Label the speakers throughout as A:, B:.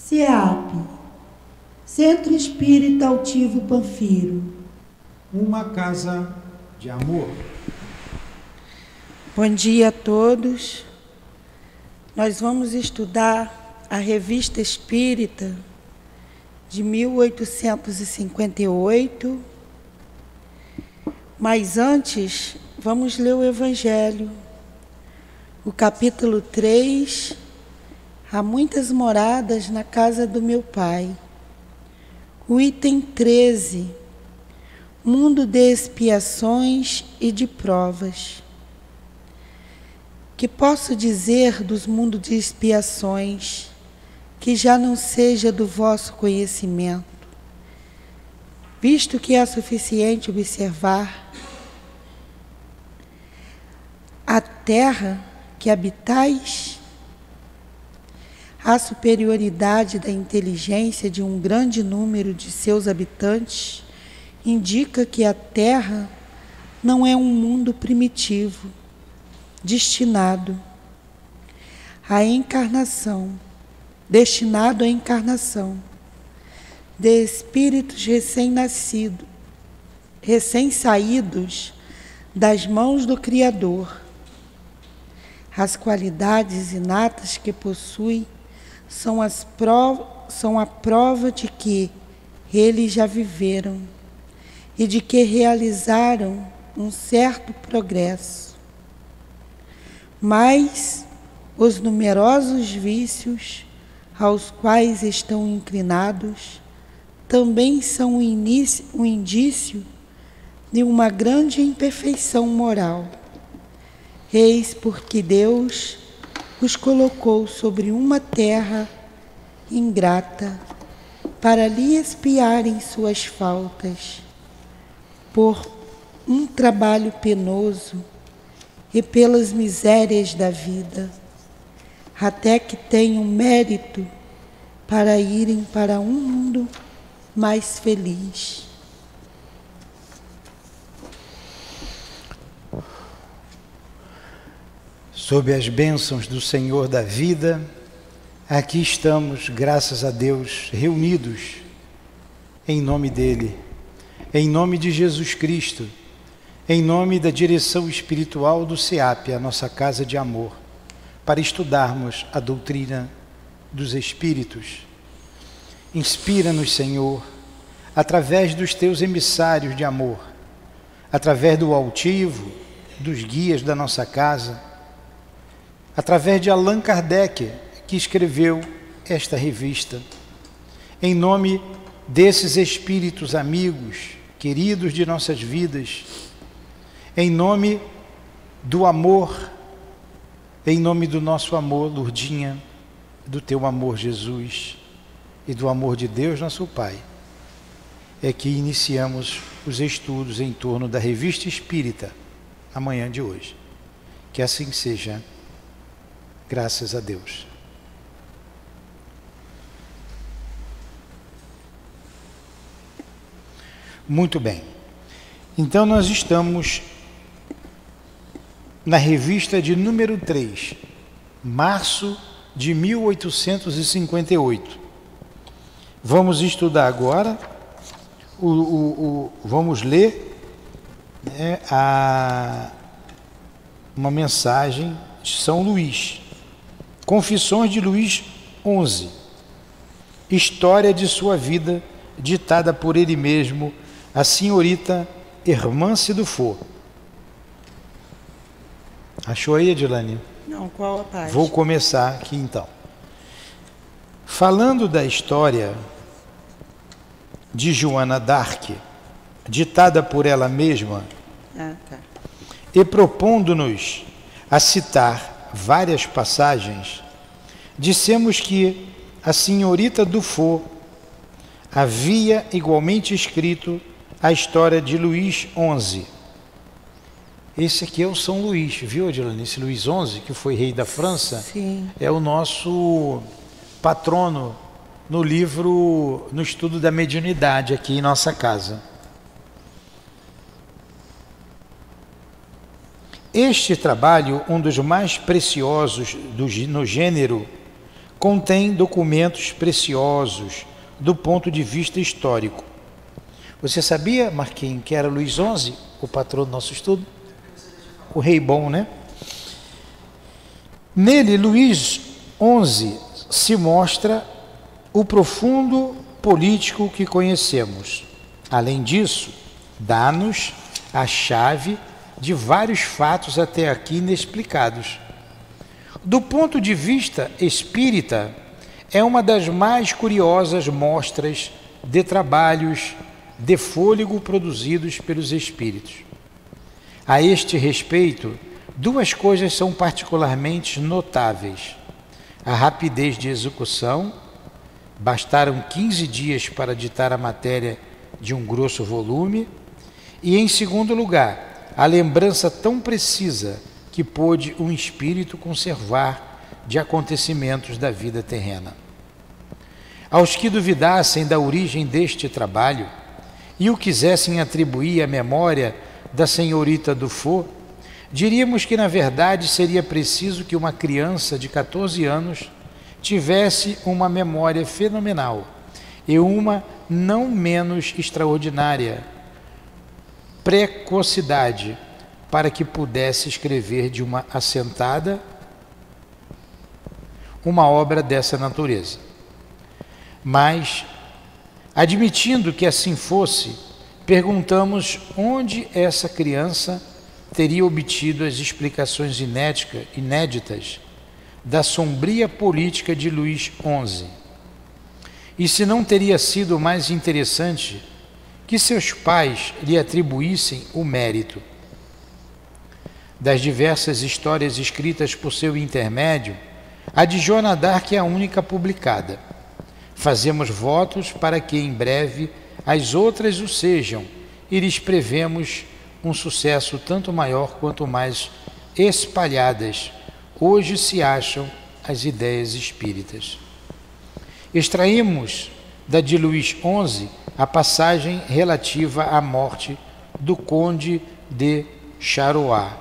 A: CEAP, Centro Espírita Altivo Panfiro.
B: Uma casa de amor.
C: Bom dia a todos. Nós vamos estudar a Revista Espírita de 1858. Mas antes, vamos ler o Evangelho. O capítulo 3, Há muitas moradas na casa do meu Pai. O item 13, mundo de expiações e de provas. Que posso dizer dos mundos de expiações, que já não seja do vosso conhecimento, visto que é suficiente observar a terra que habitais, a superioridade da inteligência de um grande número de seus habitantes indica que a terra não é um mundo primitivo, destinado à encarnação de espíritos recém-saídos das mãos do Criador. As qualidades inatas que possui são a prova de que eles já viveram e de que realizaram um certo progresso. Mas os numerosos vícios aos quais estão inclinados também são um indício de uma grande imperfeição moral. Eis porque Deus os colocou sobre uma terra ingrata para lhe expiarem suas faltas, por um trabalho penoso e pelas misérias da vida, até que tenham mérito para irem para um mundo mais feliz.
B: Sob as bênçãos do Senhor da vida, aqui estamos, graças a Deus, reunidos em nome dEle, em nome de Jesus Cristo, em nome da direção espiritual do CEAP, a nossa casa de amor, para estudarmos a doutrina dos Espíritos. Inspira-nos, Senhor, através dos Teus emissários de amor, através do altivo, dos guias da nossa casa, através de Allan Kardec, que escreveu esta revista, em nome desses espíritos amigos, queridos de nossas vidas, em nome do amor, em nome do nosso amor, Lourdinha, do teu amor, Jesus, e do amor de Deus, nosso Pai, é que iniciamos os estudos em torno da Revista Espírita, amanhã de hoje. Que assim seja. Graças a Deus. Muito bem. Então nós estamos na revista de número 3, março de 1858. Vamos estudar agora, vamos ler uma mensagem de São Luís. Confissões de Luís XI, história de sua vida, ditada por ele mesmo, a senhorita Hermance Dufour. Achou aí, Edilane?
C: Não, qual a página?
B: Vou começar aqui então. Falando da história de Joana d'Arc, ditada por ela mesma, e propondo-nos a citar várias passagens, dissemos que a senhorita Dufour havia igualmente escrito a história de Luís XI. Esse aqui é o São Luís, viu, Adilane? Esse Luís XI, que foi rei da França,
C: sim,
B: é o nosso patrono no livro, no estudo da mediunidade aqui em nossa casa. Este trabalho, um dos mais preciosos no gênero, contém documentos preciosos do ponto de vista histórico. Você sabia, Marquinhos, que era Luís XI, o patrão do nosso estudo? O rei bom, né? Nele, Luís XI se mostra o profundo político que conhecemos. Além disso, dá-nos a chave de vários fatos até aqui inexplicados. Do ponto de vista espírita, é uma das mais curiosas mostras de trabalhos de fôlego produzidos pelos espíritos. A este respeito, duas coisas são particularmente notáveis: a rapidez de execução, bastaram 15 dias para ditar a matéria de um grosso volume, e, em segundo lugar, a lembrança tão precisa que pôde um espírito conservar de acontecimentos da vida terrena. Aos que duvidassem da origem deste trabalho e o quisessem atribuir à memória da senhorita Dufour, diríamos que, na verdade, seria preciso que uma criança de 14 anos tivesse uma memória fenomenal e uma não menos extraordinária precocidade para que pudesse escrever de uma assentada uma obra dessa natureza. Mas, admitindo que assim fosse, perguntamos onde essa criança teria obtido as explicações inéditas da sombria política de Luís XI. E se não teria sido mais interessante que seus pais lhe atribuíssem o mérito das diversas histórias escritas por seu intermédio, a de Joana d'Arc é a única publicada. Fazemos votos para que em breve as outras o sejam e lhes prevemos um sucesso tanto maior quanto mais espalhadas hoje se acham as ideias espíritas. Extraímos da de Luís XI a passagem relativa à morte do conde de Charolais.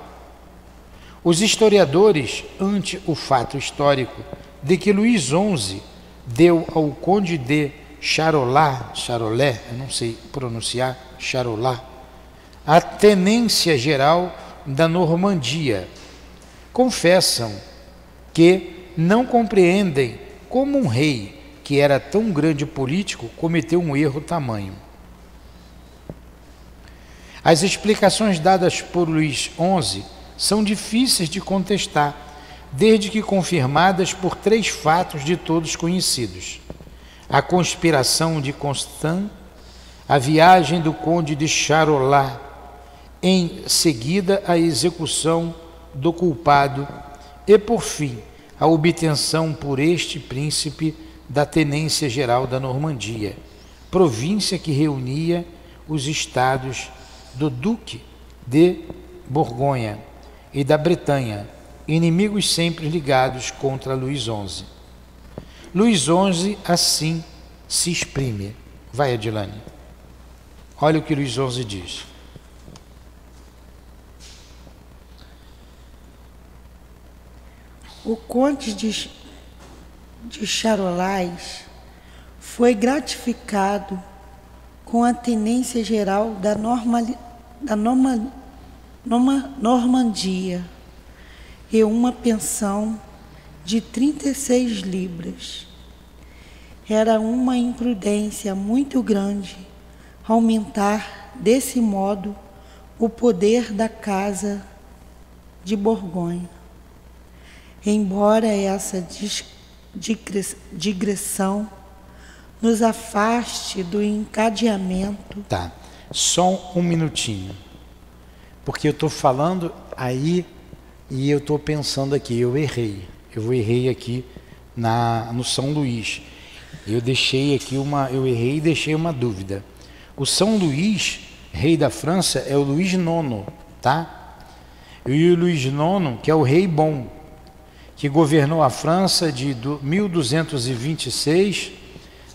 B: Os historiadores, ante o fato histórico de que Luís XI deu ao conde de Charolais, eu não sei pronunciar, Charolais, a tenência geral da Normandia, confessam que não compreendem como um rei que era tão grande político cometeu um erro tamanho. As explicações dadas por Luís XI são difíceis de contestar, desde que confirmadas por 3 fatos de todos conhecidos: a conspiração de Constant, a viagem do conde de Charolais, em seguida a execução do culpado e, por fim, a obtenção por este príncipe da tenência geral da Normandia, província que reunia os estados do Duque de Borgonha e da Bretanha, inimigos sempre ligados contra Luís XI. Luís XI assim se exprime. Vai, Adilane. Olha o que Luís XI diz.
C: O conde de Charolais foi gratificado com a tenência geral da Normandia e uma pensão de 36 libras. Era uma imprudência muito grande aumentar desse modo o poder da casa de Borgonha. Embora essa digressão nos afaste do encadeamento.
B: Tá, só um minutinho, porque eu estou falando aí e eu estou pensando aqui, eu errei aqui no São Luís. Eu errei e deixei uma dúvida. O São Luís, rei da França, é o Luís IX, tá? E o Luís IX, que é o rei bom, que governou a França de 1226,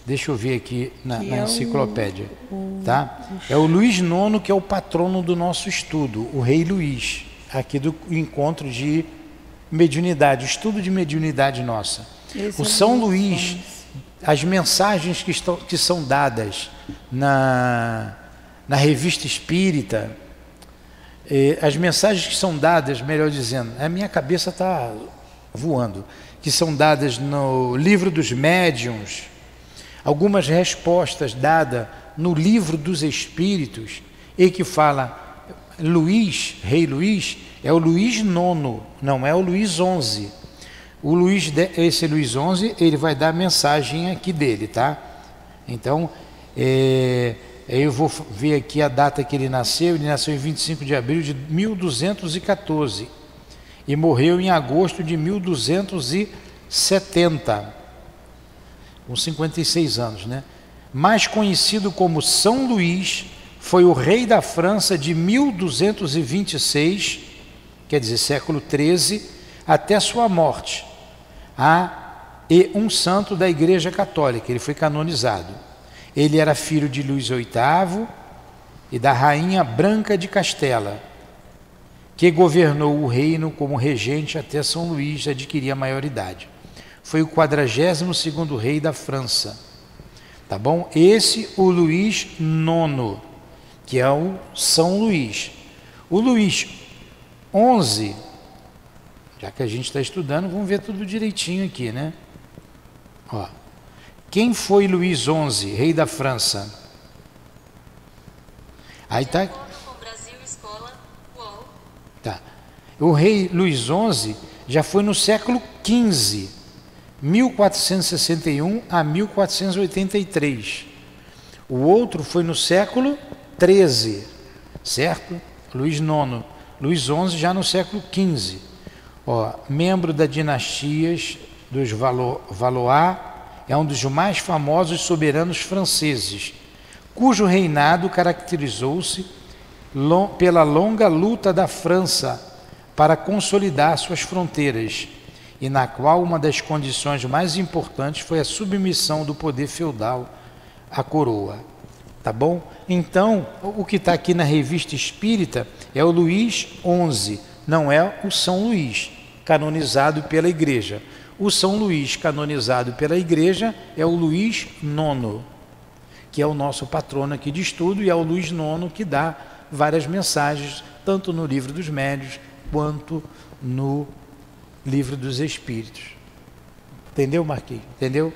B: deixa eu ver aqui na enciclopédia, tá? É o Luís IX que é o patrono do nosso estudo, o rei Luís, aqui do encontro de mediunidade, estudo de mediunidade nossa.
C: Esse
B: O
C: é
B: São
C: Luís
B: Luís, as mensagens que são dadas na Revista Espírita, as mensagens que são dadas, melhor dizendo, a minha cabeça está voando, que são dadas no Livro dos Médiuns, algumas respostas dadas no Livro dos Espíritos, e que fala Luís, Rei Luís, é o Luís IX, não é o Luís XI. Esse Luís XI, ele vai dar a mensagem aqui dele, tá? Então, eu vou ver aqui a data que ele nasceu em 25 de abril de 1214 e morreu em agosto de 1270, com 56 anos, né? Mais conhecido como São Luís, foi o rei da França de 1226, quer dizer, século XIII, até sua morte, e um santo da Igreja Católica. Ele foi canonizado. Ele era filho de Luís VIII e da rainha Branca de Castela, que governou o reino como regente até São Luís adquirir a maioridade. Foi o 42º rei da França. Tá bom? Esse, o Luís IX, que é o São Luís. O Luís XI, já que a gente está estudando, vamos ver tudo direitinho aqui, né? Ó. Quem foi Luís XI, rei da França? Aí tá. Tá. O rei Luís XI já foi no século XV, 1461 a 1483. O outro foi no século XIII, certo? Luís IX. Luís XI já no século XV. Ó, membro da dinastias dos Valois, é um dos mais famosos soberanos franceses, cujo reinado caracterizou-se pela longa luta da França para consolidar suas fronteiras, e na qual uma das condições mais importantes foi a submissão do poder feudal à coroa. Tá bom? Então, o que está aqui na Revista Espírita é o Luís XI, não é o São Luís, canonizado pela Igreja. O São Luís, canonizado pela Igreja, é o Luís IX, que é o nosso patrono aqui de estudo, e é o Luís IX que dá várias mensagens, tanto no Livro dos Médiuns, quanto no Livro dos Espíritos. Entendeu, Marquinhos? Entendeu?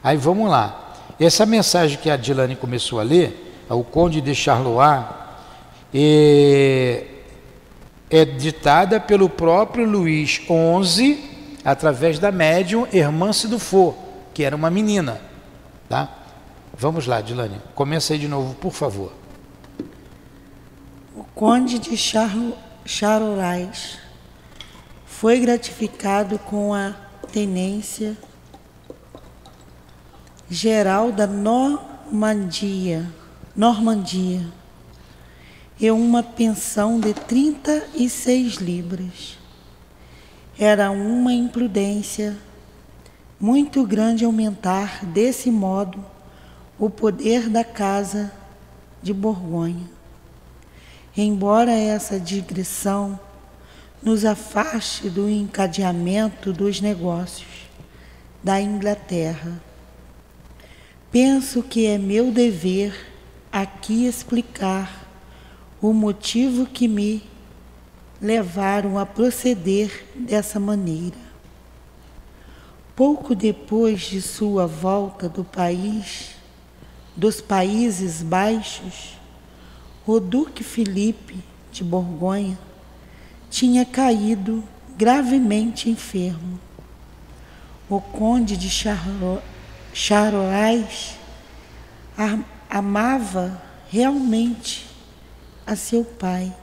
B: Aí vamos lá. Essa mensagem que a Dilane começou a ler, o Conde de Charlois, é ditada pelo próprio Luís XI, através da médium Hermance Dufour, que era uma menina, tá? Vamos lá, Dilane, começa aí de novo, por favor.
C: O Conde de Charolais foi gratificado com a tenência geral da Normandia e uma pensão de 36 libras. Era uma imprudência muito grande aumentar desse modo o poder da casa de Borgonha. Embora essa digressão nos afaste do encadeamento dos negócios da Inglaterra, penso que é meu dever aqui explicar o motivo que me levaram a proceder dessa maneira. Pouco depois de sua volta dos Países Baixos, o Duque Filipe de Borgonha tinha caído gravemente enfermo. O Conde de Charolais amava realmente a seu pai,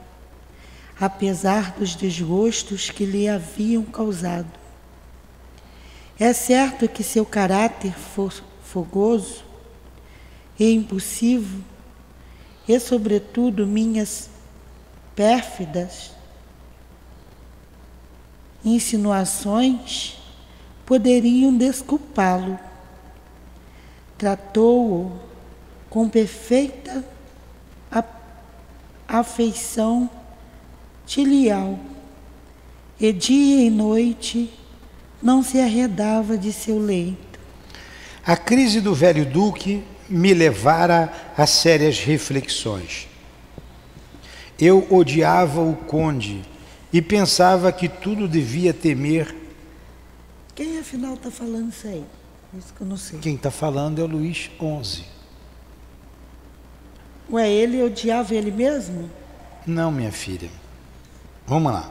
C: apesar dos desgostos que lhe haviam causado. É certo que seu caráter fogoso e impulsivo, e sobretudo minhas pérfidas insinuações, poderiam desculpá-lo. Tratou-o com perfeita afeição filial, e dia e noite não se arredava de seu leito.
B: A crise do velho duque me levara a sérias reflexões. Eu odiava o conde e pensava que tudo devia temer.
C: Quem afinal está falando isso aí? Isso que eu não sei.
B: Quem está falando é o Luís XI.
C: Ué, ele odiava ele mesmo?
B: Não, minha filha. Vamos lá.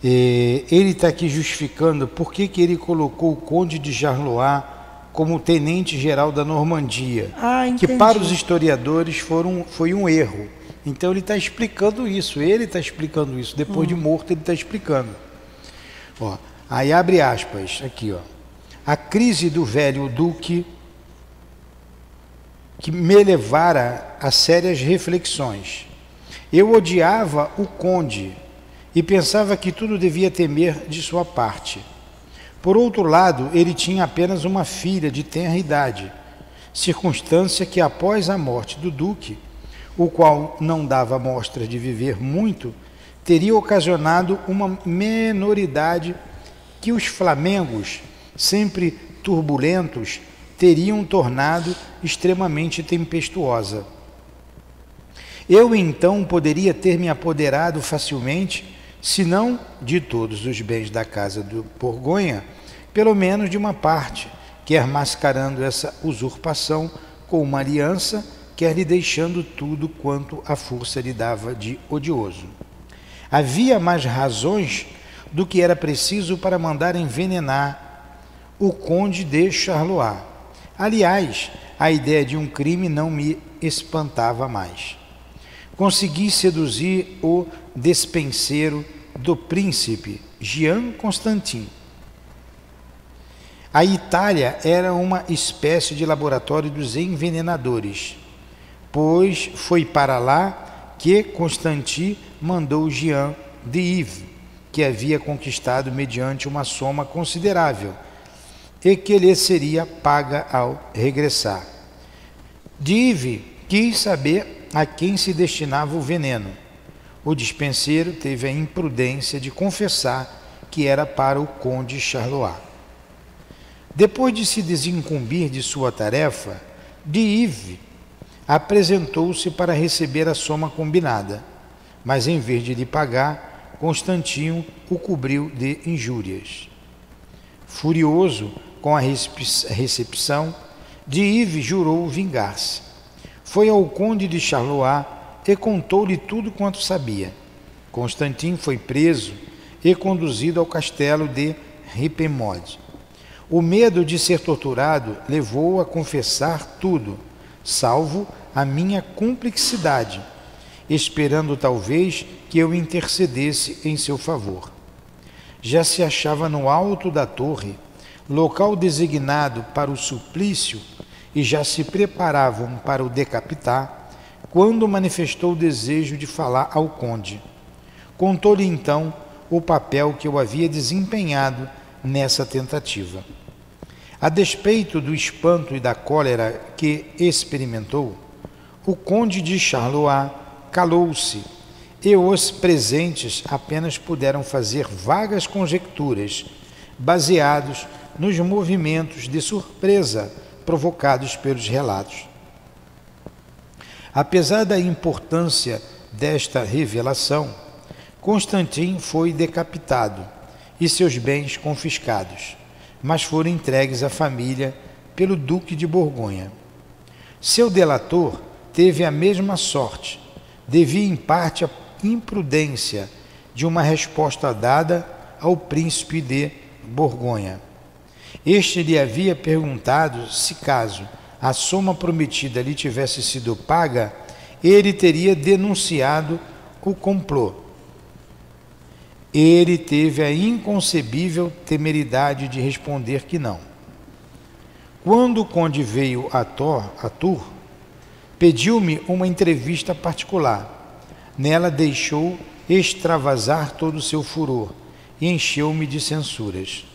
B: Ele está aqui justificando por que ele colocou o conde de Charleroi como tenente-geral da Normandia, que para os historiadores foi um erro. Então ele está explicando isso, depois de morto ele está explicando. Ó, aí abre aspas, aqui ó. A crise do velho duque que me levara a sérias reflexões. Eu odiava o conde e pensava que tudo devia temer de sua parte. Por outro lado, ele tinha apenas uma filha de tenra idade, circunstância que após a morte do duque, o qual não dava mostras de viver muito, teria ocasionado uma menoridade que os flamengos, sempre turbulentos, teriam tornado extremamente tempestuosa. Eu então poderia ter me apoderado facilmente, se não de todos os bens da casa do Borgonha, pelo menos de uma parte, quer mascarando essa usurpação com uma aliança, quer lhe deixando tudo quanto a força lhe dava de odioso. Havia mais razões do que era preciso para mandar envenenar o conde de Charleroi. Aliás, a ideia de um crime não me espantava mais. Consegui seduzir o despenseiro do príncipe Jean Constantin. A Itália era uma espécie de laboratório dos envenenadores, pois foi para lá que Constantin mandou Jean de Yves, que havia conquistado mediante uma soma considerável e que lhe seria paga ao regressar. De Yves quis saber a quem se destinava o veneno. O despenseiro teve a imprudência de confessar que era para o conde Charleroi. Depois de se desincumbir de sua tarefa, de Yves apresentou-se para receber a soma combinada, mas em vez de lhe pagar, Constantino o cobriu de injúrias. Furioso com a recepção, de Yves jurou vingar-se. Foi ao conde de Charleroi e contou-lhe tudo quanto sabia. Constantino foi preso e conduzido ao castelo de Ripemode. O medo de ser torturado levou-o a confessar tudo, salvo a minha cumplicidade, esperando talvez que eu intercedesse em seu favor. Já se achava no alto da torre, local designado para o suplício, e já se preparavam para o decapitar, quando manifestou o desejo de falar ao conde. Contou-lhe então o papel que eu havia desempenhado nessa tentativa. A despeito do espanto e da cólera que experimentou, o conde de Charleroi calou-se e os presentes apenas puderam fazer vagas conjecturas, baseados nos movimentos de surpresa provocados pelos relatos. Apesar da importância desta revelação, Constantin foi decapitado e seus bens confiscados, mas foram entregues à família pelo Duque de Borgonha. Seu delator teve a mesma sorte, devia em parte à imprudência de uma resposta dada ao príncipe de Borgonha. Este lhe havia perguntado se, caso a soma prometida lhe tivesse sido paga, ele teria denunciado o complô. Ele teve a inconcebível temeridade de responder que não. Quando o conde veio a Tours, pediu-me uma entrevista particular. Nela deixou extravasar todo o seu furor e encheu-me de censuras.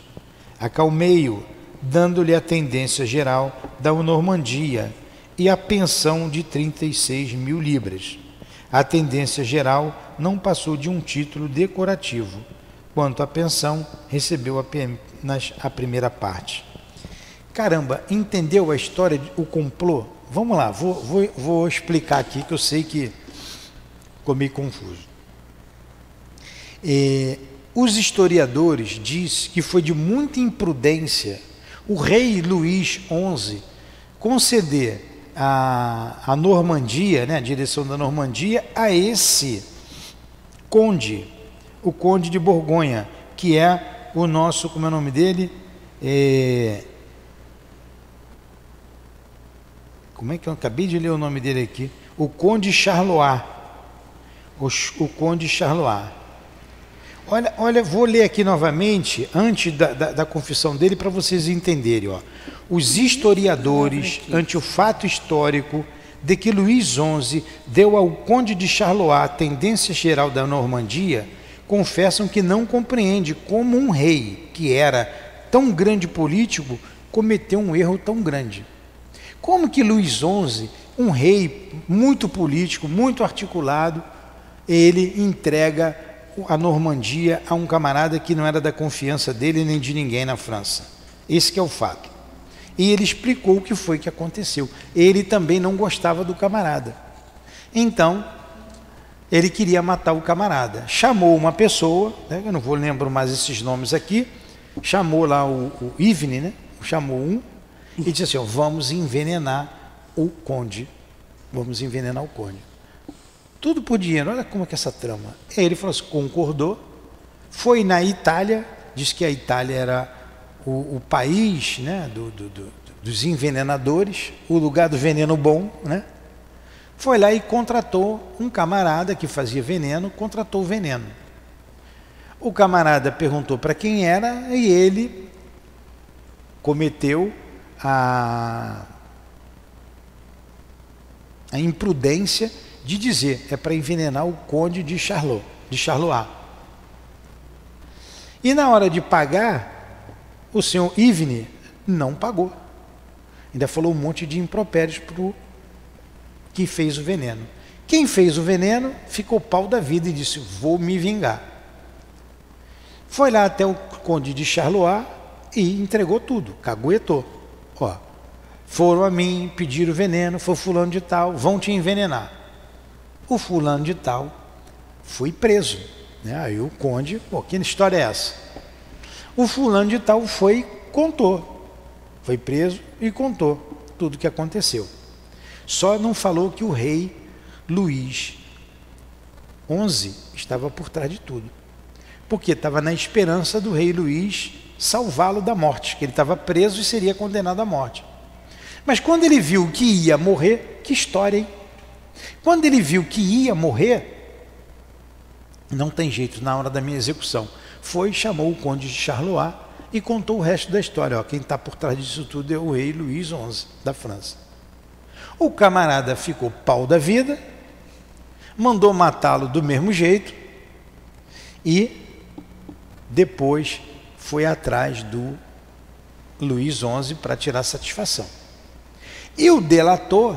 B: Acalmei-o, dando-lhe a tendência geral da Normandia e a pensão de 36.000 libras. A tendência geral não passou de um título decorativo, quanto à pensão, recebeu apenas a primeira parte. Caramba, entendeu a história, o complô? Vamos lá, vou explicar aqui, que eu sei que ficou meio confuso. Os historiadores dizem que foi de muita imprudência o rei Luís XI conceder a Normandia, né, a direção da Normandia, a esse conde, o conde de Borgonha, que é o nosso, como é o nome dele? Como é que eu acabei de ler o nome dele aqui? O conde Charlois. O conde Charlois. Olha, vou ler aqui novamente, antes da confissão dele, para vocês entenderem. Ó. Os historiadores, ante o fato histórico de que Luís XI deu ao conde de Charlois a tendência geral da Normandia, confessam que não compreende como um rei, que era tão grande político, cometeu um erro tão grande. Como que Luís XI, um rei muito político, muito articulado, ele entrega a Normandia a um camarada que não era da confiança dele nem de ninguém na França? Esse que é o fato. E ele explicou o que foi que aconteceu. Ele também não gostava do camarada. Então, ele queria matar o camarada. Chamou uma pessoa, né, eu não vou lembrar mais esses nomes aqui, chamou lá o Ivne, né, chamou um, e disse assim, ó, vamos envenenar o conde. Vamos envenenar o conde. Tudo por dinheiro, olha como é que é essa trama. Ele falou assim, concordou, foi na Itália, disse que a Itália era o país, né, dos envenenadores, o lugar do veneno bom, né? Foi lá e contratou um camarada que fazia veneno, contratou o veneno. O camarada perguntou para quem era e ele cometeu a imprudência de dizer, é para envenenar o conde de Charlois. E na hora de pagar, o senhor Ivne não pagou. Ainda falou um monte de impropérios para o que fez o veneno. Quem fez o veneno ficou pau da vida e disse, vou me vingar. Foi lá até o conde de Charlois e entregou tudo, caguetou. Ó, foram a mim, pediram veneno, foi fulano de tal, vão te envenenar. O fulano de tal foi preso, né? Aí o conde, pô, que história é essa? O fulano de tal contou, foi preso e contou tudo o que aconteceu. Só não falou que o rei Luís XI estava por trás de tudo, porque estava na esperança do rei Luís salvá-lo da morte, que ele estava preso e seria condenado à morte. Mas quando ele viu que ia morrer, que história, hein? Quando ele viu que ia morrer, não tem jeito, na hora da minha execução, chamou o conde de Charlois e contou o resto da história. Ó, quem está por trás disso tudo é o rei Luís XI da França. O camarada ficou pau da vida, mandou matá-lo do mesmo jeito e depois foi atrás do Luís XI para tirar satisfação. E o delator,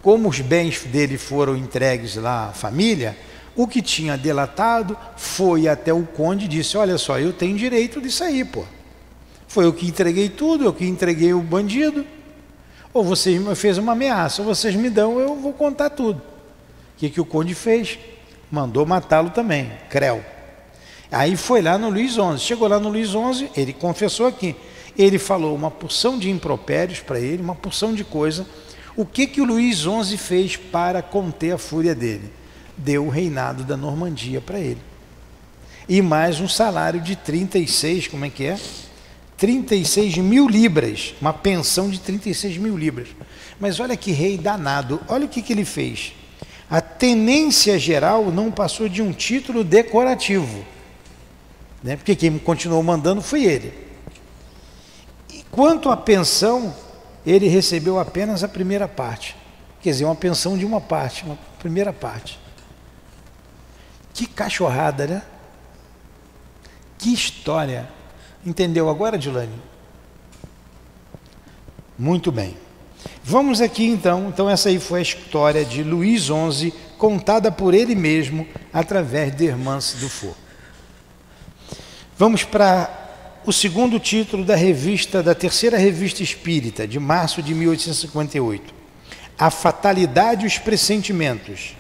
B: como os bens dele foram entregues lá à família, o que tinha delatado foi até o conde e disse, olha só, eu tenho direito disso aí, pô. Foi eu que entreguei tudo, eu que entreguei o bandido, ou você me fez uma ameaça, ou vocês me dão, eu vou contar tudo. O que o conde fez? Mandou matá-lo também, creu. Aí foi lá no Luís XI, chegou lá no Luís XI, ele confessou aqui, ele falou uma porção de impropérios para ele, uma porção de coisa. O que o Luís XI fez para conter a fúria dele? Deu o reinado da Normandia para ele. E mais um salário de 36, como é que é? 36 mil libras, uma pensão de 36 mil libras. Mas olha que rei danado, olha o que ele fez. A tenência geral não passou de um título decorativo, né? Porque quem continuou mandando foi ele. E quanto à pensão, ele recebeu apenas a primeira parte, quer dizer, uma pensão de uma parte, uma primeira parte. Que cachorrada, né? Que história. Entendeu agora, Dilane? Muito bem. Vamos aqui então essa aí foi a história de Luís XI, contada por ele mesmo, através de Hermance Dufour. Vamos para o segundo título da revista, da terceira revista espírita, de março de 1858. A fatalidade e os pressentimentos.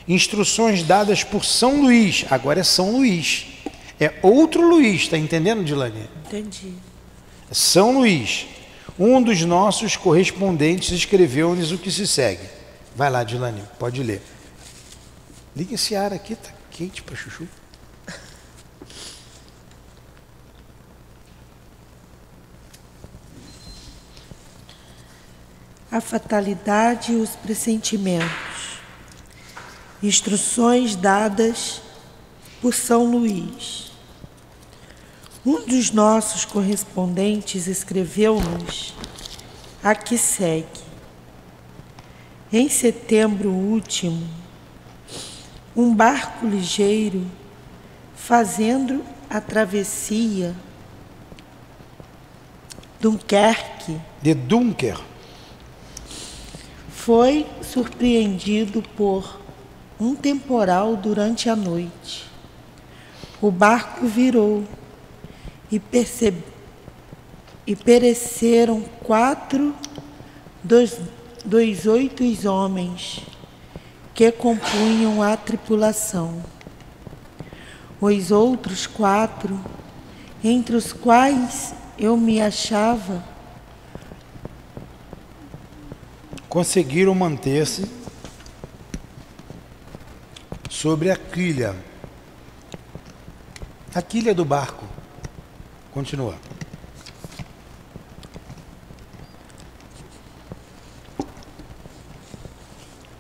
B: Instruções dadas por São Luís. Agora é São Luís. É outro Luís, está entendendo, Dilane?
C: Entendi.
B: São Luís. Um dos nossos correspondentes escreveu-nos o que se segue. Vai lá, Dilane, pode ler. Liga esse ar aqui, tá quente para chuchu.
C: A fatalidade e os pressentimentos. Instruções dadas por São Luís. Um dos nossos correspondentes escreveu-nos a que segue. Em setembro último, um barco ligeiro, fazendo a travessia Dunkerque,
B: de Dunker,
C: foi surpreendido por um temporal durante a noite. O barco virou e pereceram 4 dos 8 homens que compunham a tripulação. Os outros 4, entre os quais eu me achava,
B: conseguiram manter-se sobre a quilha do barco. Continua.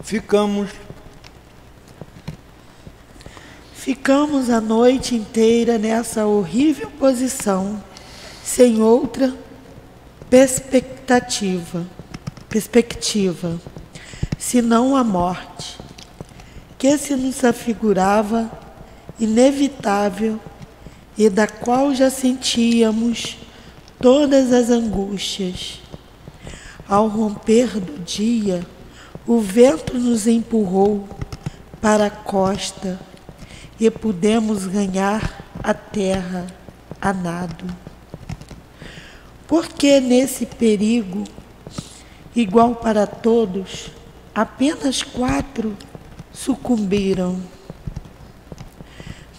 C: Ficamos a noite inteira nessa horrível posição, sem outra perspectiva, senão a morte, que se nos afigurava inevitável e da qual já sentíamos todas as angústias. Ao romper do dia, o vento nos empurrou para a costa e pudemos ganhar a terra a nado. Porque nesse perigo, igual para todos, apenas 4 sucumbiram.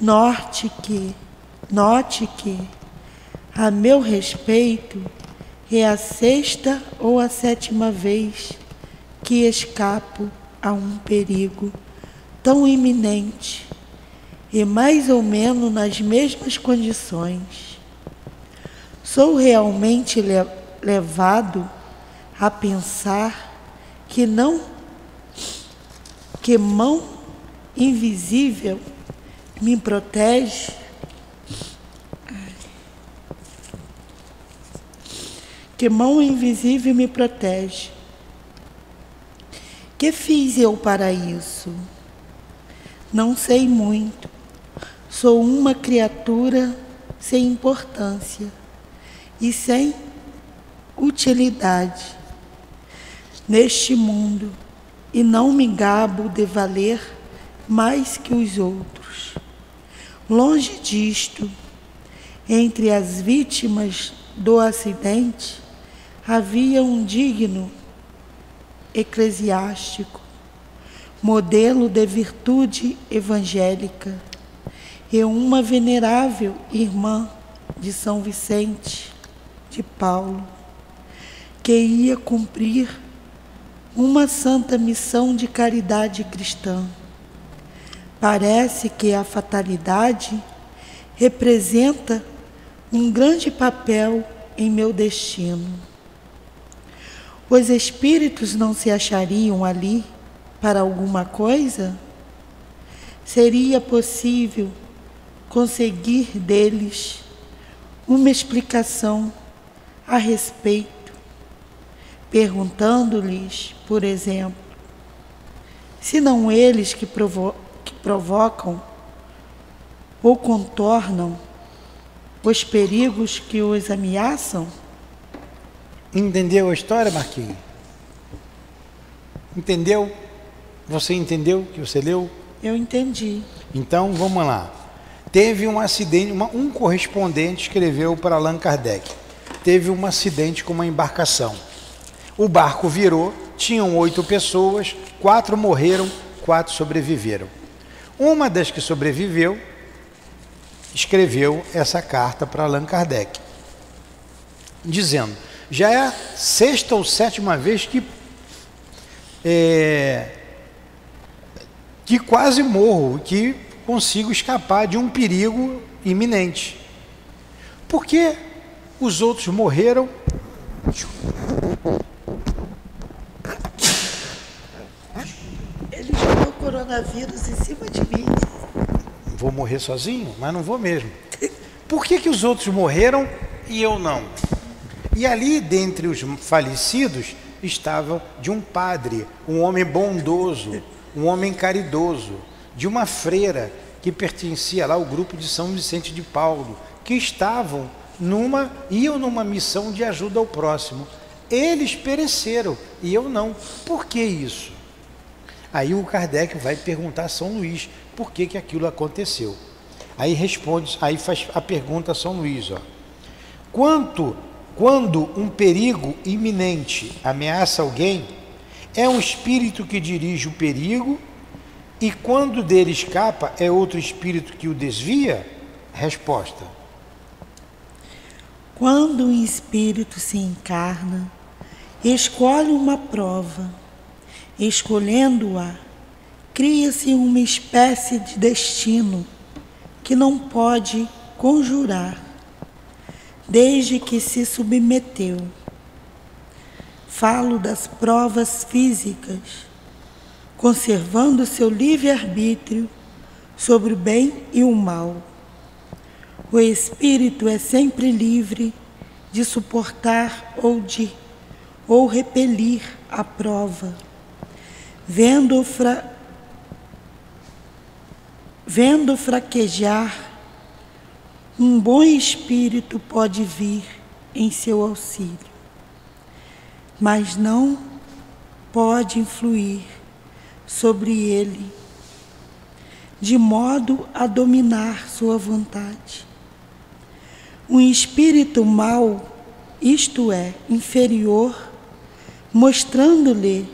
C: Note que, a meu respeito, é a 6ª ou a 7ª vez que escapo a um perigo tão iminente e mais ou menos nas mesmas condições. Sou realmente levado a pensar que mão invisível me protege. Que mão invisível me protege. Que fiz eu para isso? Não sei muito. Sou uma criatura sem importância e sem utilidade neste mundo, e não me gabo de valer mais que os outros. Longe disto, entre as vítimas do acidente, havia um digno eclesiástico, modelo de virtude evangélica, e uma venerável irmã de São Vicente de Paulo, que ia cumprir uma santa missão de caridade cristã. Parece que a fatalidade representa um grande papel em meu destino. Os espíritos não se achariam ali para alguma coisa? Seria possível conseguir deles uma explicação a respeito, perguntando-lhes, por exemplo, se não eles que provocam ou contornam os perigos que os ameaçam?
B: Entendeu a história, Marquinhos? Entendeu? Você entendeu que você leu?
C: Eu entendi.
B: Então, vamos lá. teve um acidente, um correspondente escreveu para Allan Kardec, teve um acidente com uma embarcação. O barco virou, tinham 8 pessoas, 4 morreram, 4 sobreviveram. Uma das que sobreviveu escreveu essa carta para Allan Kardec, dizendo: já é a 6ª ou 7ª vez que quase morro, que consigo escapar de um perigo iminente. Por que os outros morreram?
C: Ele jogou o coronavírus em cima de mim.
B: Vou morrer sozinho? Mas não vou mesmo. Por que os outros morreram e eu não? E ali, dentre os falecidos, estava de um padre, um homem bondoso, um homem caridoso, de uma freira que pertencia lá ao grupo de São Vicente de Paulo, que iam numa missão de ajuda ao próximo. Eles pereceram e eu não. Por que isso? Aí o Kardec vai perguntar a São Luís por que aquilo aconteceu. Aí faz a pergunta a São Luís, ó. Quando um perigo iminente ameaça alguém, é um espírito que dirige o perigo, e quando dele escapa, é outro espírito que o desvia? Resposta:
C: quando um espírito se encarna, escolhe uma prova. Escolhendo-a, cria-se uma espécie de destino que não pode conjurar, desde que se submeteu. Falo das provas físicas, conservando seu livre-arbítrio sobre o bem e o mal. O espírito é sempre livre de suportar ou repelir a prova, vendo fraquejar, um bom espírito pode vir em seu auxílio, mas não pode influir sobre ele, de modo a dominar sua vontade. Um espírito mau, isto é, inferior, mostrando-lhe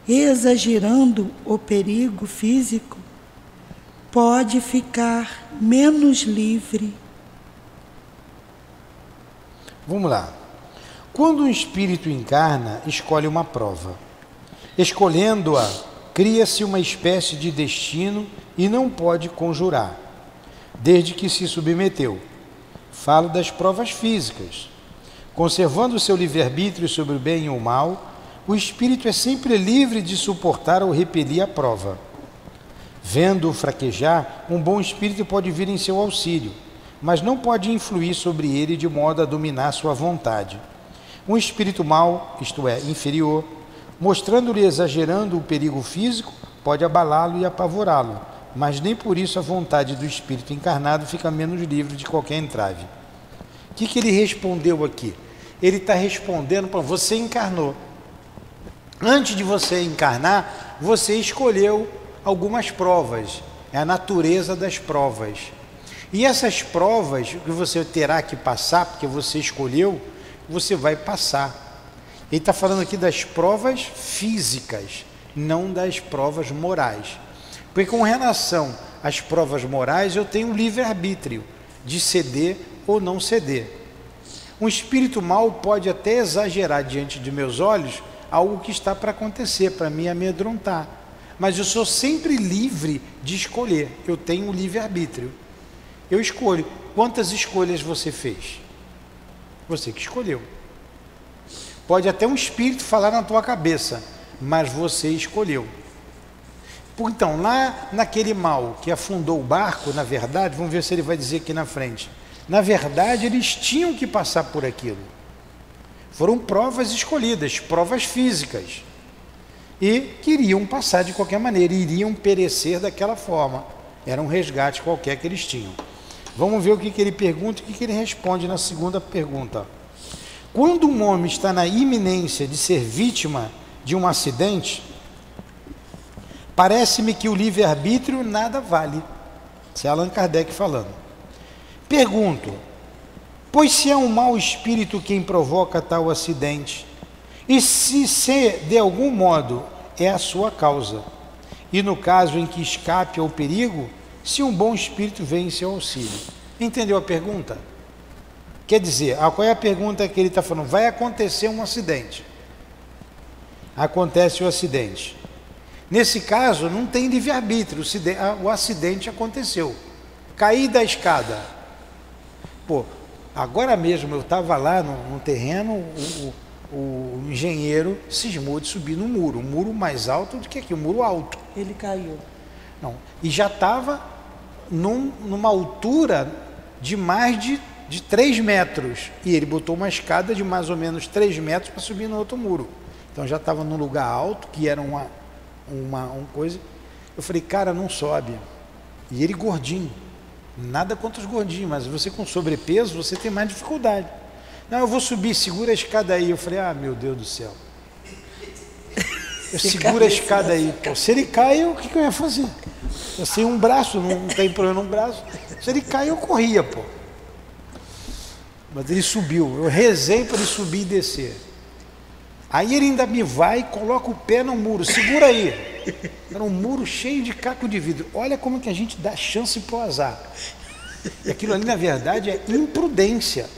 C: e exagerando o perigo físico, pode ficar menos livre.
B: Vamos lá. Quando um espírito encarna, escolhe uma prova. Escolhendo-a, cria-se uma espécie de destino e não pode conjurar, desde que se submeteu. Falo das provas físicas. Conservando seu livre-arbítrio sobre o bem e o mal, o espírito é sempre livre de suportar ou repelir a prova. Vendo-o fraquejar, um bom espírito pode vir em seu auxílio, mas não pode influir sobre ele de modo a dominar sua vontade. Um espírito mau, isto é, inferior, mostrando-lhe exagerando o perigo físico, pode abalá-lo e apavorá-lo, mas nem por isso a vontade do espírito encarnado fica menos livre de qualquer entrave. O que ele respondeu aqui? Ele está respondendo para você encarnou. Antes de você encarnar, você escolheu algumas provas, é a natureza das provas. E essas provas que você terá que passar, porque você escolheu, você vai passar. Ele está falando aqui das provas físicas, não das provas morais. Porque com relação às provas morais, eu tenho um livre-arbítrio de ceder ou não ceder. Um espírito mau pode até exagerar diante de meus olhos algo que está para acontecer, para me amedrontar. Mas eu sou sempre livre de escolher. Eu tenho um livre-arbítrio. Eu escolho. Quantas escolhas você fez? Você que escolheu. Pode até um espírito falar na tua cabeça, mas você escolheu. Então, lá naquele mal que afundou o barco, na verdade, vamos ver se ele vai dizer aqui na frente. Na verdade, eles tinham que passar por aquilo. Foram provas escolhidas, provas físicas. E queriam passar de qualquer maneira, iriam perecer daquela forma. Era um resgate qualquer que eles tinham. Vamos ver o que ele pergunta e o que ele responde na segunda pergunta. Quando um homem está na iminência de ser vítima de um acidente, parece-me que o livre-arbítrio nada vale. Isso é Allan Kardec falando. Pergunto, pois se é um mau espírito quem provoca tal acidente, e se de algum modo é a sua causa, e no caso em que escape ao perigo, se um bom espírito vem em seu auxílio. Entendeu a pergunta? Quer dizer, qual é a pergunta que ele está falando? Vai acontecer um acidente. Acontece o acidente. Nesse caso, não tem livre-arbítrio, o acidente aconteceu. Caí da escada. Pô, agora mesmo eu estava lá no terreno, o engenheiro cismou de subir no muro, um muro mais alto do que aqui, um muro alto.
C: Ele caiu.
B: Não, e já estava numa altura de mais de 3 metros, e ele botou uma escada de mais ou menos 3 metros para subir no outro muro. Então já estava num lugar alto, que era uma coisa. Eu falei, cara, não sobe. E ele gordinho, nada contra os gordinhos, mas você com sobrepeso, você tem mais dificuldade. Não, eu vou subir, segura a escada aí. Eu falei, meu Deus do céu. Eu seguro a escada aí. Pô, se ele cai, o que eu ia fazer? Eu sem um braço, não tem problema no braço. Se ele cai, eu corria, pô. Mas ele subiu, eu rezei para ele subir e descer. Aí ele ainda me vai e coloca o pé no muro, segura aí. Era um muro cheio de caco de vidro. Olha como que a gente dá chance para o azar. E aquilo ali, na verdade, é imprudência.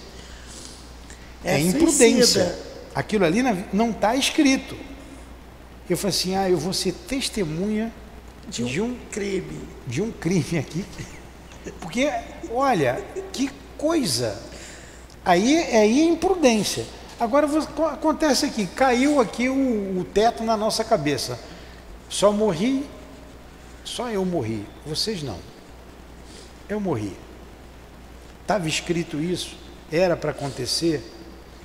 B: É imprudência. Aquilo ali não está escrito. Eu falei assim, eu vou ser testemunha de um crime. De um crime aqui. Porque, olha, que coisa. Aí é imprudência. Agora acontece aqui, caiu aqui o teto na nossa cabeça. Só eu morri, vocês não. Eu morri. Estava escrito isso, era para acontecer.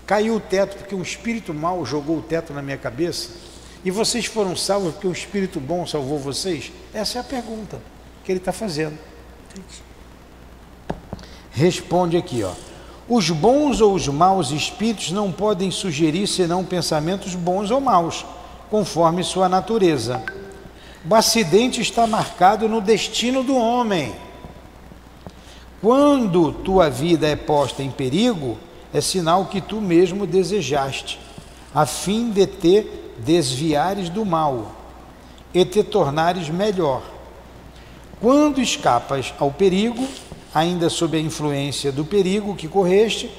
B: Caiu o teto porque um espírito mau jogou o teto na minha cabeça. E vocês foram salvos porque um espírito bom salvou vocês? Essa é a pergunta que ele está fazendo. Responde aqui, Os bons ou os maus espíritos não podem sugerir senão pensamentos bons ou maus, conforme sua natureza. O acidente está marcado no destino do homem. Quando tua vida é posta em perigo, é sinal que tu mesmo desejaste, a fim de te desviares do mal e te tornares melhor. Quando escapas ao perigo, ainda sob a influência do perigo que correste,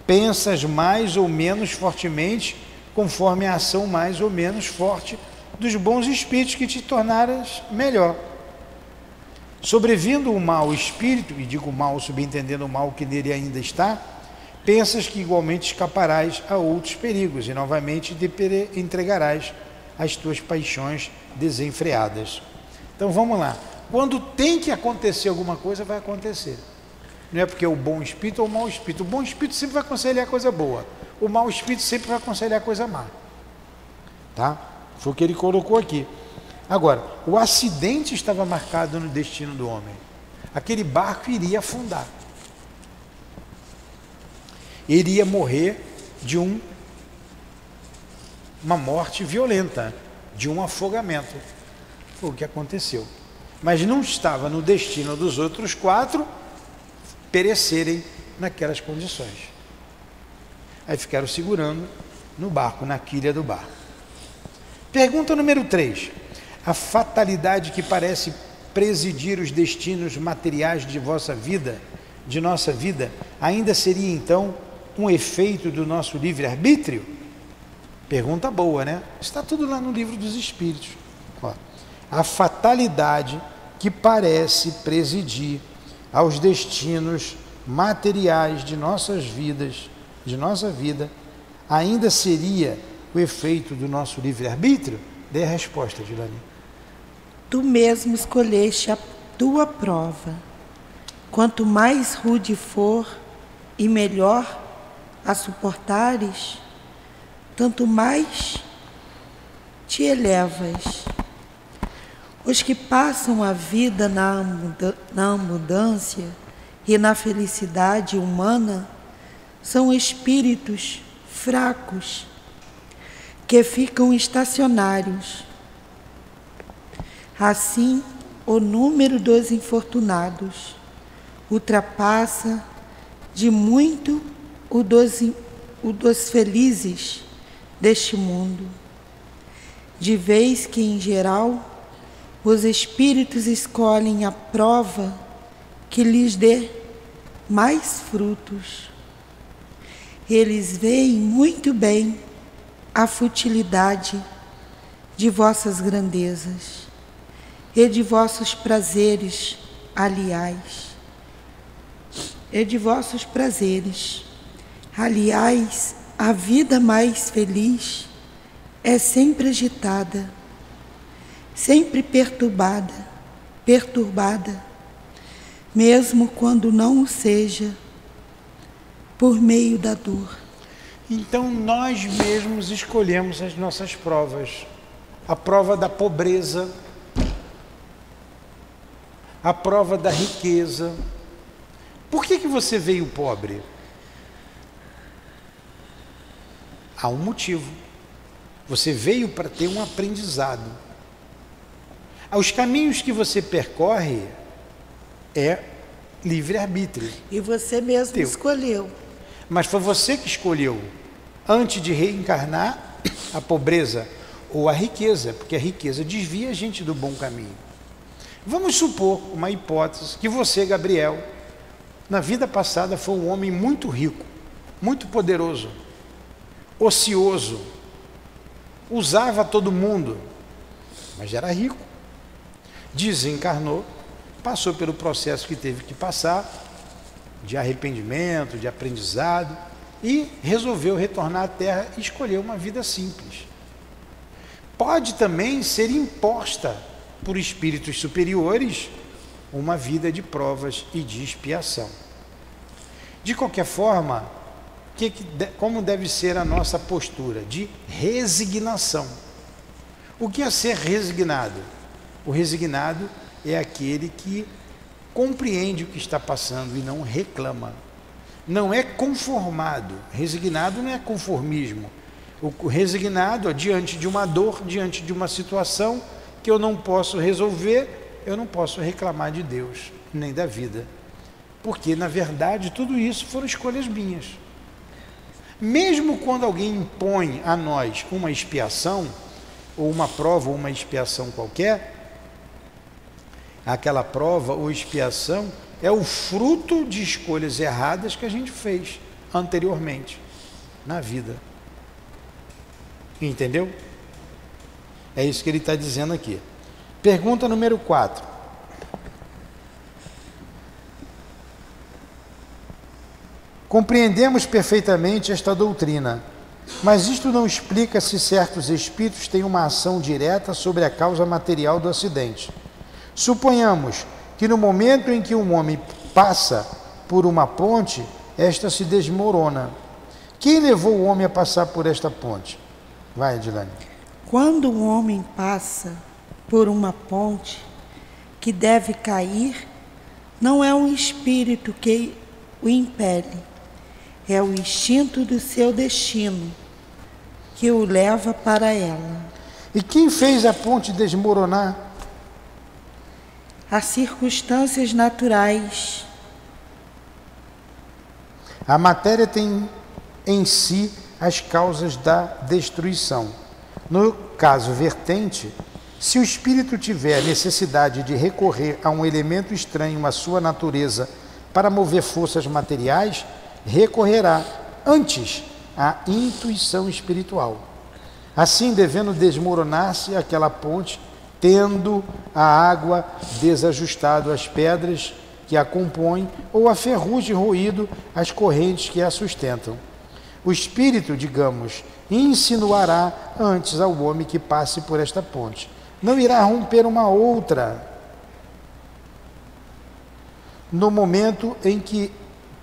B: pensas mais ou menos fortemente, conforme a ação mais ou menos forte dos bons espíritos que te tornaras melhor. Sobrevindo o mau espírito, e digo mal subentendendo o mal que nele ainda está, pensas que igualmente escaparás a outros perigos e novamente te entregarás às tuas paixões desenfreadas. Então vamos lá. Quando tem que acontecer alguma coisa, vai acontecer. Não é porque é o bom espírito ou o mau espírito. O bom espírito sempre vai aconselhar coisa boa. O mau espírito sempre vai aconselhar coisa má. Tá? Foi o que ele colocou aqui. Agora, o acidente estava marcado no destino do homem. Aquele barco iria afundar. Ele ia morrer de uma morte violenta, de um afogamento. Foi o que aconteceu. Mas não estava no destino dos outros 4 perecerem naquelas condições. Aí ficaram segurando no barco, na quilha do barco. Pergunta número 3. A fatalidade que parece presidir os destinos materiais de vossa vida, de nossa vida, ainda seria então um efeito do nosso livre-arbítrio? Pergunta boa, né? Está tudo lá no Livro dos Espíritos. A fatalidade que parece presidir aos destinos materiais de nossas vidas, de nossa vida, ainda seria o efeito do nosso livre-arbítrio? Dê a resposta, Dilane.
C: Tu mesmo escolheste a tua prova. Quanto mais rude for e melhor a suportares, tanto mais te elevas. Os que passam a vida na abundância e na felicidade humana são espíritos fracos que ficam estacionários. Assim, o número dos infortunados, ultrapassa de muito o dos felizes deste mundo, de vez que, em geral, os espíritos escolhem a prova que lhes dê mais frutos. Eles veem muito bem a futilidade de vossas grandezas e de vossos prazeres, aliás. Aliás, a vida mais feliz é sempre agitada, sempre perturbada, mesmo quando não o seja, por meio da dor.
B: Então nós mesmos escolhemos as nossas provas. A prova da pobreza, a prova da riqueza. Por que você veio pobre? Há um motivo. Você veio para ter um aprendizado. Os caminhos que você percorre é livre-arbítrio.
C: E você mesmo escolheu.
B: Mas foi você que escolheu, antes de reencarnar, a pobreza ou a riqueza, porque a riqueza desvia a gente do bom caminho. Vamos supor uma hipótese que você, Gabriel, na vida passada foi um homem muito rico, muito poderoso, ocioso, usava todo mundo, mas era rico. Desencarnou, passou pelo processo que teve que passar, de arrependimento, de aprendizado, e resolveu retornar à Terra e escolher uma vida simples. Pode também ser imposta por espíritos superiores uma vida de provas e de expiação. De qualquer forma, como deve ser a nossa postura? De resignação. O que é ser resignado? O resignado é aquele que compreende o que está passando e não reclama. Não é conformado. Resignado não é conformismo. O resignado, diante de uma dor, diante de uma situação que eu não posso resolver, eu não posso reclamar de Deus, nem da vida. Porque, na verdade, tudo isso foram escolhas minhas. Mesmo quando alguém impõe a nós uma expiação, ou uma prova ou uma expiação qualquer, aquela prova ou expiação é o fruto de escolhas erradas que a gente fez anteriormente na vida. Entendeu? É isso que ele está dizendo aqui. Pergunta número 4. Compreendemos perfeitamente esta doutrina, mas isto não explica se certos espíritos têm uma ação direta sobre a causa material do acidente. Suponhamos que no momento em que um homem passa por uma ponte, esta se desmorona. Quem levou o homem a passar por esta ponte? Vai, Edilane.
C: Quando um homem passa por uma ponte que deve cair, não é um espírito que o impele, é o instinto do seu destino que o leva para ela.
B: E quem fez a ponte desmoronar?
C: As circunstâncias naturais.
B: A matéria tem em si as causas da destruição. No caso vertente, se o espírito tiver necessidade de recorrer a um elemento estranho à sua natureza para mover forças materiais, recorrerá antes à intuição espiritual. Assim, devendo desmoronar-se aquela ponte, tendo a água desajustado as pedras que a compõem ou a ferrugem roído as correntes que a sustentam. O espírito, digamos, insinuará antes ao homem que passe por esta ponte. Não irá romper uma outra no momento em que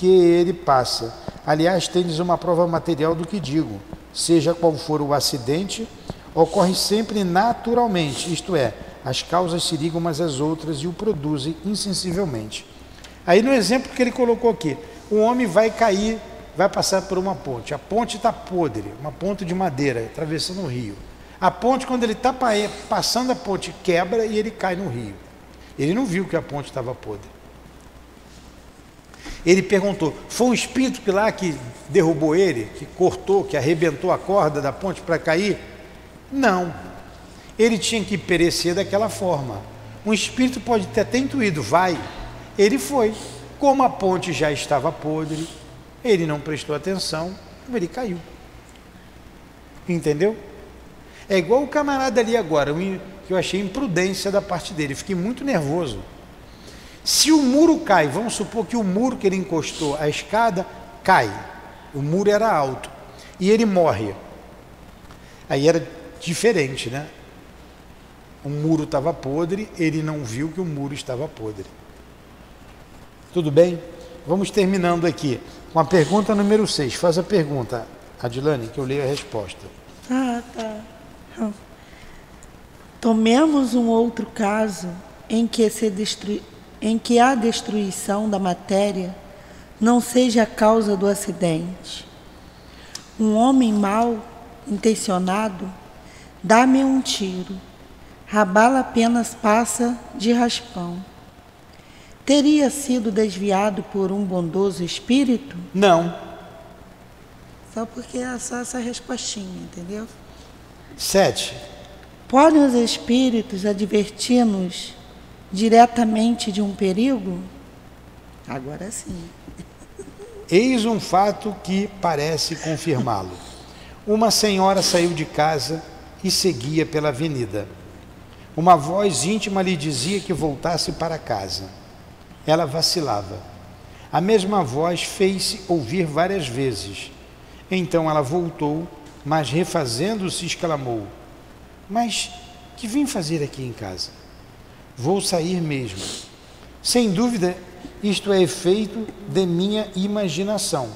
B: ele passa. Aliás, tendes uma prova material do que digo. Seja qual for o acidente, ocorre sempre naturalmente, isto é, as causas se ligam umas às outras e o produzem insensivelmente. Aí no exemplo que ele colocou aqui, o homem vai cair, vai passar por uma ponte. A ponte está podre, uma ponte de madeira, atravessando o rio. A ponte, quando ele está passando a ponte, quebra e ele cai no rio. Ele não viu que a ponte estava podre. Ele perguntou, foi um espírito que derrubou ele, que cortou, que arrebentou a corda da ponte para cair? Não. Ele tinha que perecer daquela forma. Um espírito pode ter até intuído, vai. Ele foi. Como a ponte já estava podre, ele não prestou atenção, ele caiu. Entendeu? É igual o camarada ali agora, que eu achei imprudência da parte dele, fiquei muito nervoso. Se o muro cai, vamos supor que o muro que ele encostou, a escada, cai. O muro era alto e ele morre. Aí era diferente, né? O muro estava podre, ele não viu que o muro estava podre. Tudo bem? Vamos terminando aqui com a pergunta número 6. Faz a pergunta, Adilane, que eu leio a resposta.
C: Ah, tá. Tomemos um outro caso em que a destruição da matéria não seja a causa do acidente. Um homem mal intencionado dá-me um tiro. A bala apenas passa de raspão. Teria sido desviado por um bondoso espírito?
B: Não.
C: Só porque é só essa respostinha, entendeu?
B: 7.
C: Podem os espíritos advertir-nos diretamente de um perigo? Agora sim.
B: Eis um fato que parece confirmá-lo. Uma senhora saiu de casa e seguia pela avenida. Uma voz íntima lhe dizia que voltasse para casa. Ela vacilava. A mesma voz fez-se ouvir várias vezes. Então ela voltou, mas refazendo-se exclamou: mas que vim fazer aqui em casa? Vou sair mesmo. Sem dúvida, isto é efeito de minha imaginação.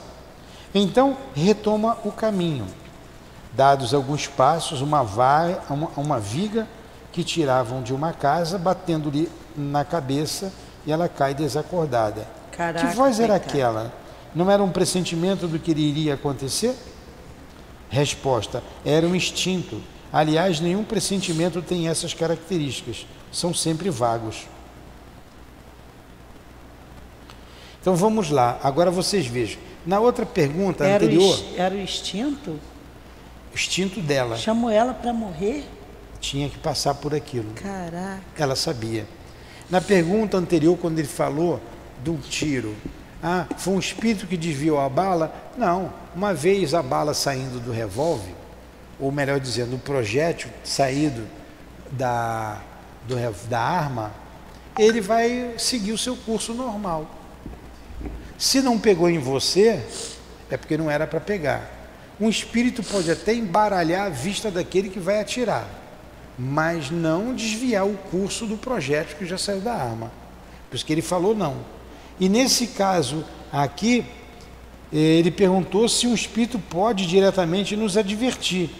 B: Então retoma o caminho. Dados alguns passos, uma viga que tiravam de uma casa, batendo-lhe na cabeça, e ela cai desacordada.
C: Caraca,
B: que voz era
C: coitada.
B: aquela? Não era um pressentimento do que iria acontecer? Resposta: era um instinto. Aliás, nenhum pressentimento tem essas características. São sempre vagos. Então vamos lá. Agora vocês vejam. Na outra pergunta anterior...
C: Era o instinto?
B: O instinto dela.
C: Chamou ela para morrer?
B: Tinha que passar por aquilo.
C: Caraca.
B: Ela sabia. Na pergunta anterior, quando ele falou de um tiro, foi um espírito que desviou a bala? Não. Uma vez a bala saindo do revólver, ou melhor dizendo, o projétil saído da arma, ele vai seguir o seu curso normal. Se não pegou em você, é porque não era para pegar. Um espírito pode até embaralhar a vista daquele que vai atirar, mas não desviar o curso do projétil que já saiu da arma. Por isso que ele falou não. E nesse caso aqui, ele perguntou se um espírito pode diretamente nos advertir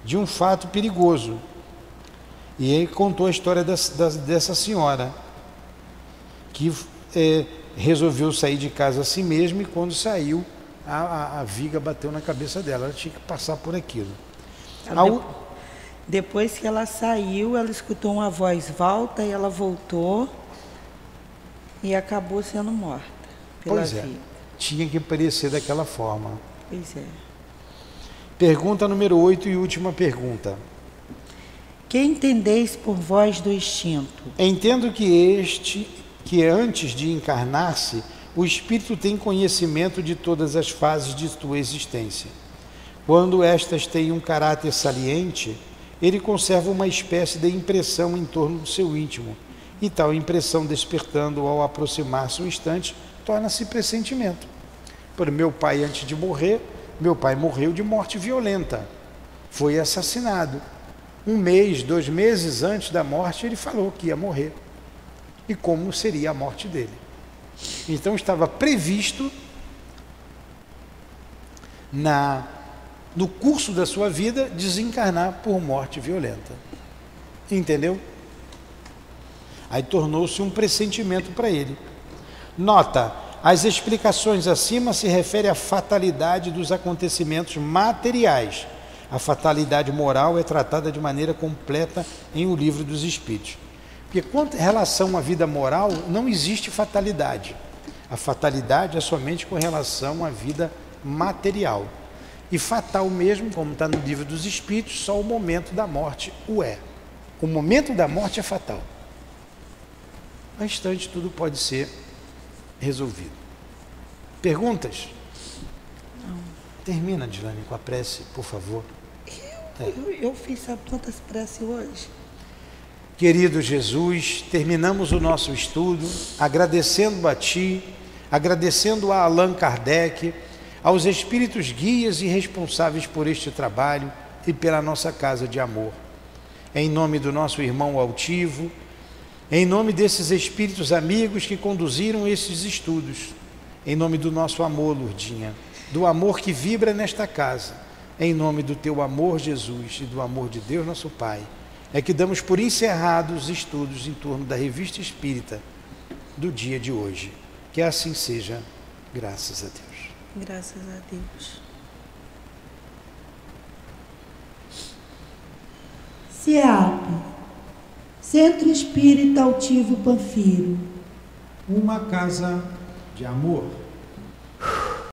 B: de um fato perigoso. E ele contou a história dessa senhora, que resolveu sair de casa a si mesma, e quando saiu, a viga bateu na cabeça dela. Ela tinha que passar por aquilo.
C: Depois que ela saiu, ela escutou uma voz: volta, e ela voltou e acabou sendo morta pela viga.
B: Tinha que perecer daquela forma.
C: Pois é.
B: Pergunta número 8 e última pergunta.
C: Que entendeis por voz do instinto?
B: Entendo que antes de encarnar-se, o espírito tem conhecimento de todas as fases de sua existência. Quando estas têm um caráter saliente, ele conserva uma espécie de impressão em torno do seu íntimo, e tal impressão, despertando ao aproximar-se um instante, torna-se pressentimento. Por meu pai, antes de morrer, meu pai morreu de morte violenta, foi assassinado. 1 mês, 2 meses antes da morte, ele falou que ia morrer, e como seria a morte dele. Então estava previsto no curso da sua vida desencarnar por morte violenta. Entendeu? Aí tornou-se um pressentimento para ele. Nota: as explicações acima se referem à fatalidade dos acontecimentos materiais. A fatalidade moral é tratada de maneira completa em O Livro dos Espíritos. Porque quanto em relação à vida moral, não existe fatalidade. A fatalidade é somente com relação à vida material. E fatal mesmo, como está no livro dos Espíritos, só o momento da morte o é. O momento da morte é fatal. No instante, tudo pode ser resolvido. Perguntas?
C: Não.
B: Termina, Dilane, com a prece, por favor.
C: Eu fiz tantas preces hoje.
B: Querido Jesus, terminamos o nosso estudo agradecendo a Ti, agradecendo a Allan Kardec, aos espíritos guias e responsáveis por este trabalho e pela nossa casa de amor. Em nome do nosso irmão altivo, em nome desses espíritos amigos que conduziram esses estudos, em nome do nosso amor, Lourdinha, do amor que vibra nesta casa, em nome do Teu amor, Jesus, e do amor de Deus, nosso Pai, é que damos por encerrados os estudos em torno da Revista Espírita do dia de hoje. Que assim seja, graças a Deus.
C: Graças a Deus.
A: SEAP, Centro Espírita Altivo Panfiro.
D: Uma casa de amor.